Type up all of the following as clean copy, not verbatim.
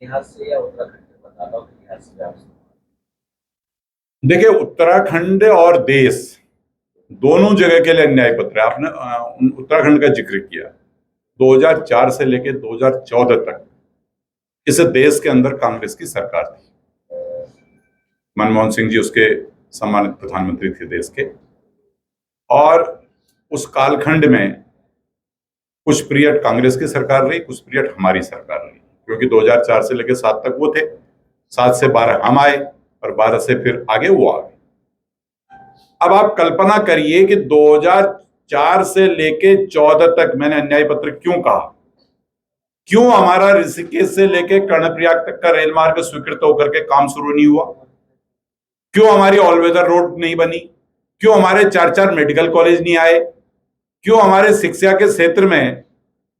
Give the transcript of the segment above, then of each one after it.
इतिहास से या उत्तराखंड के मतदाताओं के इतिहास से आप देखिए, उत्तराखंड और देश दोनों जगह के लिए अन्याय पत्र है। आपने उत्तराखंड का जिक्र किया। 2004 से लेकर 2014 तक इस देश के अंदर कांग्रेस की सरकार थी। मनमोहन सिंह जी उसके सम्मानित प्रधानमंत्री थे देश के, और उस कालखंड में कुछ पीरियड कांग्रेस की सरकार रही, कुछ पीरियड हमारी सरकार रही, क्योंकि 2004 से लेकर 7 तक वो थे, 7 से 12 हम आए, और 12 से फिर आगे वो आ गए। अब आप कल्पना करिए कि 2004 से लेके 14 तक मैंने अन्याय पत्र क्यों कहा। क्यों हमारा ऋषिकेश से लेके कर्णप्रयाग तक का रेल मार्ग स्वीकृत होकर के काम शुरू नहीं हुआ? क्यों हमारी ऑल वेदर रोड नहीं बनी? क्यों हमारे 4-4 मेडिकल कॉलेज नहीं आए? क्यों हमारे शिक्षा के क्षेत्र में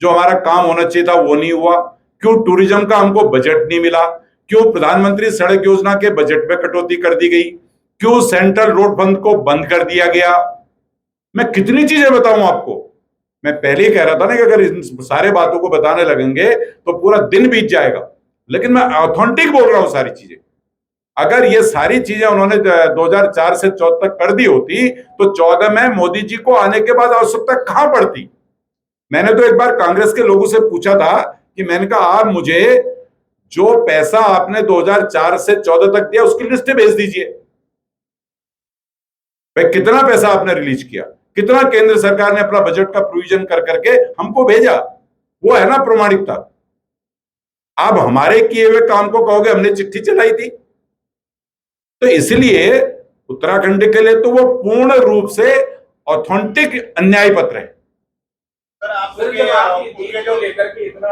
जो हमारा काम होना चाहिए था वो नहीं हुआ? क्यों टूरिज्म का हमको बजट नहीं मिला? क्यों प्रधानमंत्री सड़क योजना के बजट में कटौती कर दी गई? क्यों सेंट्रल रोड फंड को बंद कर दिया गया? मैं कितनी चीजें बताऊं आपको। मैं पहले ही कह रहा था ना कि अगर इन सारे बातों को बताने लगेंगे तो पूरा दिन बीत जाएगा, लेकिन मैं ऑथेंटिक बोल रहा हूं सारी चीजें। अगर ये सारी चीजें उन्होंने 2004 से 14 तक कर दी होती तो 14 में मोदी जी को आने के बाद आवश्यकता कहां पड़ती। मैंने तो एक बार कांग्रेस के लोगों से पूछा था कि मैंने कहा, आप मुझे जो पैसा आपने 2004 से 14 तक दिया उसकी लिस्ट भेज दीजिए। भाई, कितना पैसा आपने रिलीज किया, कितना केंद्र सरकार ने अपना बजट का प्रोविजन कर करके हमको भेजा, वो है ना प्रमाणिकता। आप हमारे किए हुए काम को कहोगे हमने चिट्ठी चलाई थी। तो इसलिए उत्तराखंड के लिए तो वो पूर्ण रूप से ऑथेंटिक अन्याय पत्र है। सर, आप जो लेकर के इतना